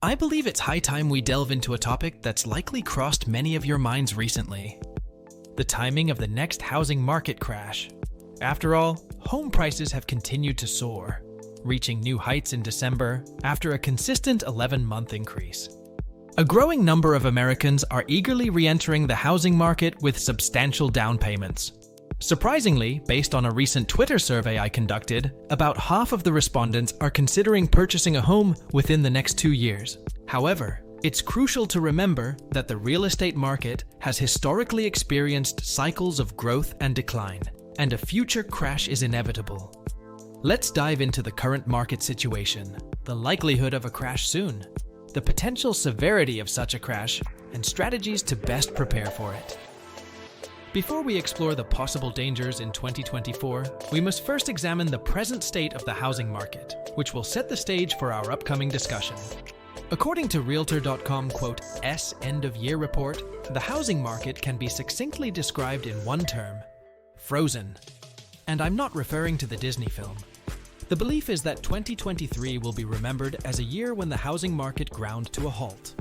I believe it's high time we delve into a topic that's likely crossed many of your minds recently: the timing of the next housing market crash. After all, home prices have continued to soar, reaching new heights in December after a consistent 11-month increase. A growing number of Americans are eagerly re-entering the housing market with substantial down payments. Surprisingly, based on a recent Twitter survey I conducted, about half of the respondents are considering purchasing a home within the next 2 years. However, it's crucial to remember that the real estate market has historically experienced cycles of growth and decline, and a future crash is inevitable. Let's dive into the current market situation, the likelihood of a crash soon, the potential severity of such a crash, and strategies to best prepare for it. Before we explore the possible dangers in 2024, we must first examine the present state of the housing market, which will set the stage for our upcoming discussion. According to Realtor.com S end-of-year report, the housing market can be succinctly described in one term: frozen. And I'm not referring to the Disney film. The belief is that 2023 will be remembered as a year when the housing market ground to a halt.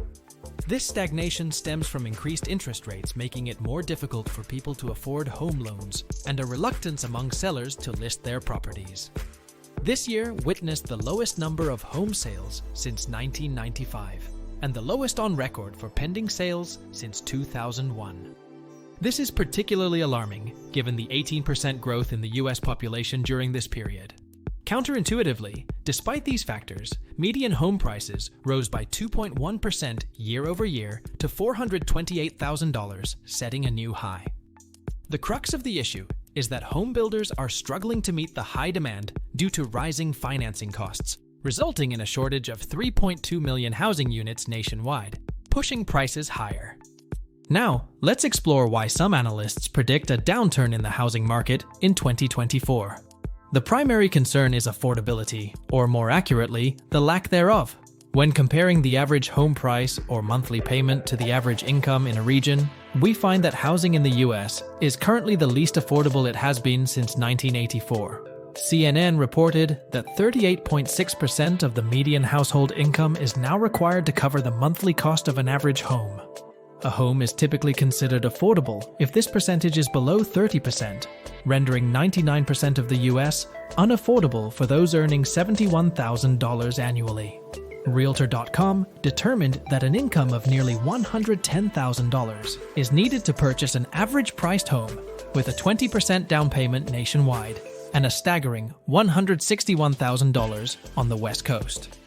This stagnation stems from increased interest rates, making it more difficult for people to afford home loans, and a reluctance among sellers to list their properties. This year witnessed the lowest number of home sales since 1995, and the lowest on record for pending sales since 2001. This is particularly alarming, given the 18% growth in the US population during this period. Counterintuitively, despite these factors, median home prices rose by 2.1% year over year to $428,000, setting a new high. The crux of the issue is that home builders are struggling to meet the high demand due to rising financing costs, resulting in a shortage of 3.2 million housing units nationwide, pushing prices higher. Now, let's explore why some analysts predict a downturn in the housing market in 2024. The primary concern is affordability, or more accurately, the lack thereof. When comparing the average home price or monthly payment to the average income in a region, we find that housing in the US is currently the least affordable it has been since 1984. CNN reported that 38.6% of the median household income is now required to cover the monthly cost of an average home. A home is typically considered affordable if this percentage is below 30%, rendering 99% of the US unaffordable for those earning $71,000 annually. Realtor.com determined that an income of nearly $110,000 is needed to purchase an average-priced home with a 20% down payment nationwide and a staggering $161,000 on the West Coast.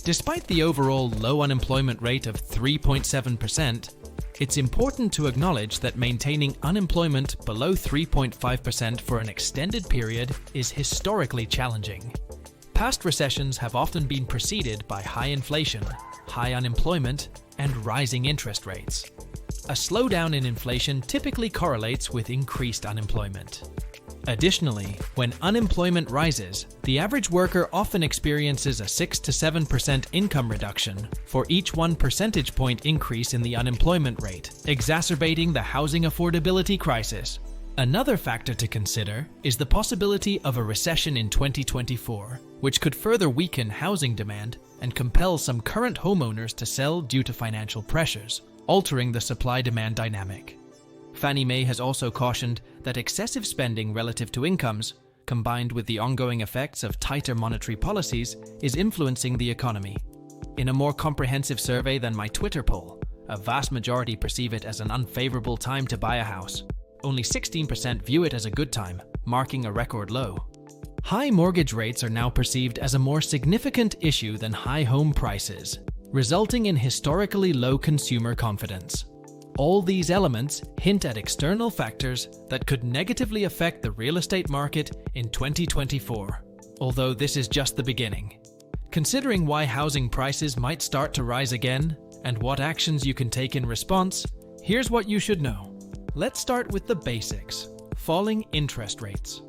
Despite the overall low unemployment rate of 3.7%, it's important to acknowledge that maintaining unemployment below 3.5% for an extended period is historically challenging. Past recessions have often been preceded by high inflation, high unemployment, and rising interest rates. A slowdown in inflation typically correlates with increased unemployment. Additionally, when unemployment rises, the average worker often experiences a 6 to 7% income reduction for each 1 percentage point increase in the unemployment rate, exacerbating the housing affordability crisis. Another factor to consider is the possibility of a recession in 2024, which could further weaken housing demand and compel some current homeowners to sell due to financial pressures, altering the supply-demand dynamic. Fannie Mae has also cautioned that excessive spending relative to incomes, combined with the ongoing effects of tighter monetary policies, is influencing the economy. In a more comprehensive survey than my Twitter poll, a vast majority perceive it as an unfavorable time to buy a house. Only 16% view it as a good time, marking a record low. High mortgage rates are now perceived as a more significant issue than high home prices, resulting in historically low consumer confidence. All these elements hint at external factors that could negatively affect the real estate market in 2024, although this is just the beginning. Considering why housing prices might start to rise again and what actions you can take in response, here's what you should know. Let's start with the basics: falling interest rates.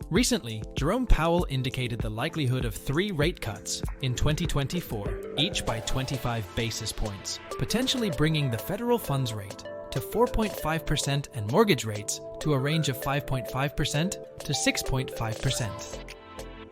Recently, Jerome Powell indicated the likelihood of 3 rate cuts in 2024, each by 25 basis points, potentially bringing the federal funds rate to 4.5% and mortgage rates to a range of 5.5% to 6.5%.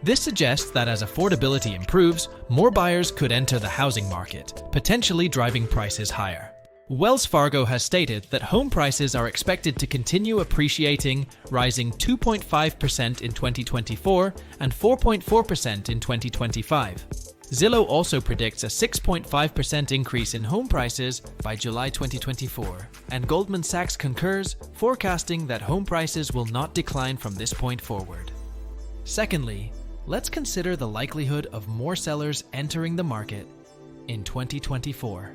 This suggests that as affordability improves, more buyers could enter the housing market, potentially driving prices higher. Wells Fargo has stated that home prices are expected to continue appreciating, rising 2.5% in 2024 and 4.4% in 2025. Zillow also predicts a 6.5% increase in home prices by July 2024, and Goldman Sachs concurs, forecasting that home prices will not decline from this point forward. Secondly, let's consider the likelihood of more sellers entering the market in 2024.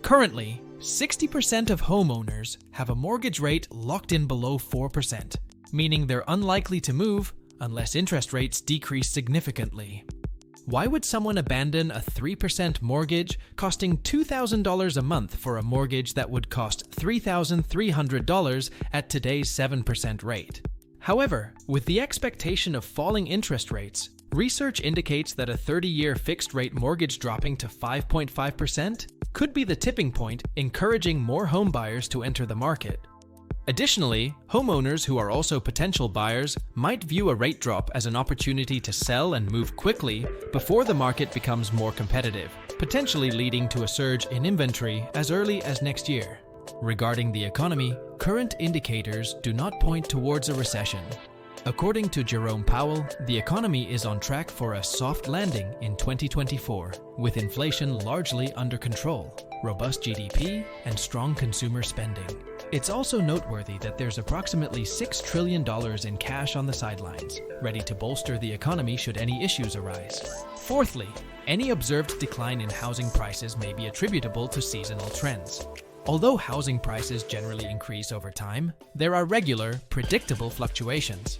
Currently, 60% of homeowners have a mortgage rate locked in below 4%, meaning they're unlikely to move unless interest rates decrease significantly. Why would someone abandon a 3% mortgage costing $2,000 a month for a mortgage that would cost $3,300 at today's 7% rate? However, with the expectation of falling interest rates, research indicates that a 30-year fixed-rate mortgage dropping to 5.5% could be the tipping point, encouraging more home buyers to enter the market. Additionally, homeowners who are also potential buyers might view a rate drop as an opportunity to sell and move quickly before the market becomes more competitive, potentially leading to a surge in inventory as early as next year. Regarding the economy, current indicators do not point towards a recession. According to Jerome Powell, the economy is on track for a soft landing in 2024, with inflation largely under control, robust GDP, and strong consumer spending. It's also noteworthy that there's approximately $6 trillion in cash on the sidelines, ready to bolster the economy should any issues arise. Fourthly, any observed decline in housing prices may be attributable to seasonal trends. Although housing prices generally increase over time, there are regular, predictable fluctuations.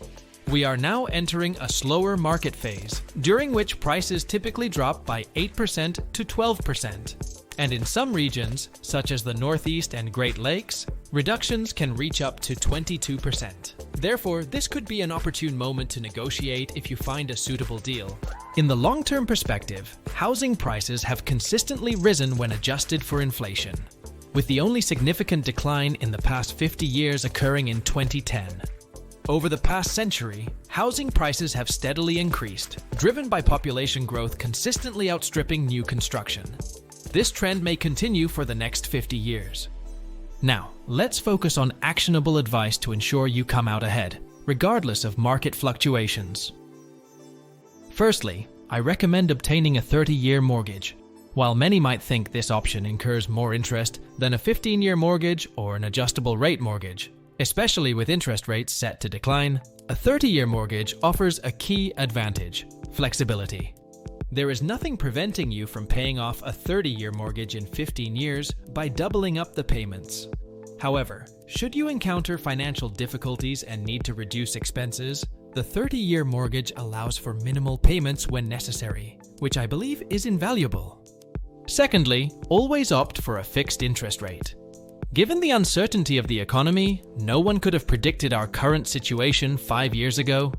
We are now entering a slower market phase, during which prices typically drop by 8% to 12%. And in some regions, such as the Northeast and Great Lakes, reductions can reach up to 22%. Therefore, this could be an opportune moment to negotiate if you find a suitable deal. In the long-term perspective, housing prices have consistently risen when adjusted for inflation, with the only significant decline in the past 50 years occurring in 2010. Over the past century, housing prices have steadily increased, driven by population growth consistently outstripping new construction. This trend may continue for the next 50 years. Now, let's focus on actionable advice to ensure you come out ahead, regardless of market fluctuations. Firstly, I recommend obtaining a 30-year mortgage. While many might think this option incurs more interest than a 15-year mortgage or an adjustable rate mortgage, especially with interest rates set to decline, a 30-year mortgage offers a key advantage: flexibility. There is nothing preventing you from paying off a 30-year mortgage in 15 years by doubling up the payments. However, should you encounter financial difficulties and need to reduce expenses, the 30-year mortgage allows for minimal payments when necessary, which I believe is invaluable. Secondly, always opt for a fixed interest rate. Given the uncertainty of the economy, no one could have predicted our current situation 5 years ago.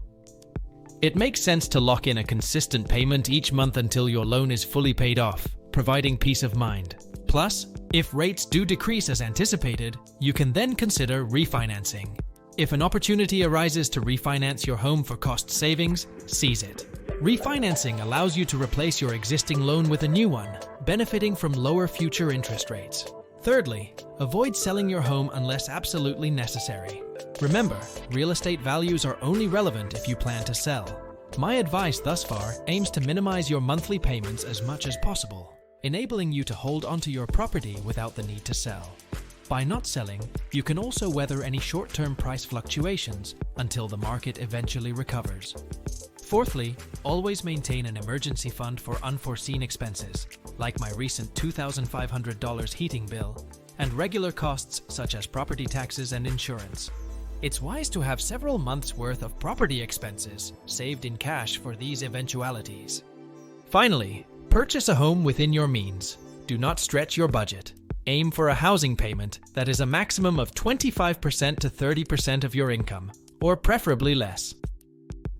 It makes sense to lock in a consistent payment each month until your loan is fully paid off, providing peace of mind. Plus, if rates do decrease as anticipated, you can then consider refinancing. If an opportunity arises to refinance your home for cost savings, seize it. Refinancing allows you to replace your existing loan with a new one, benefiting from lower future interest rates. Thirdly, avoid selling your home unless absolutely necessary. Remember, real estate values are only relevant if you plan to sell. My advice thus far aims to minimize your monthly payments as much as possible, enabling you to hold onto your property without the need to sell. By not selling, you can also weather any short-term price fluctuations until the market eventually recovers. Fourthly, always maintain an emergency fund for unforeseen expenses, like my recent $2,500 heating bill, and regular costs such as property taxes and insurance. It's wise to have several months' worth of property expenses saved in cash for these eventualities. Finally, purchase a home within your means. Do not stretch your budget. Aim for a housing payment that is a maximum of 25% to 30% of your income, or preferably less.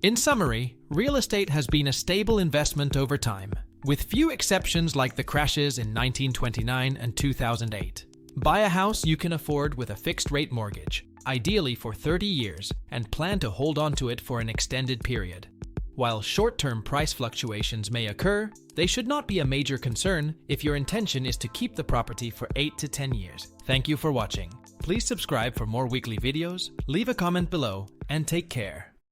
In summary, real estate has been a stable investment over time, with few exceptions like the crashes in 1929 and 2008. Buy a house you can afford with a fixed-rate mortgage, ideally for 30 years, and plan to hold on to it for an extended period. While short-term price fluctuations may occur, they should not be a major concern if your intention is to keep the property for 8 to 10 years. Thank you for watching. Please subscribe for more weekly videos, leave a comment below, and take care.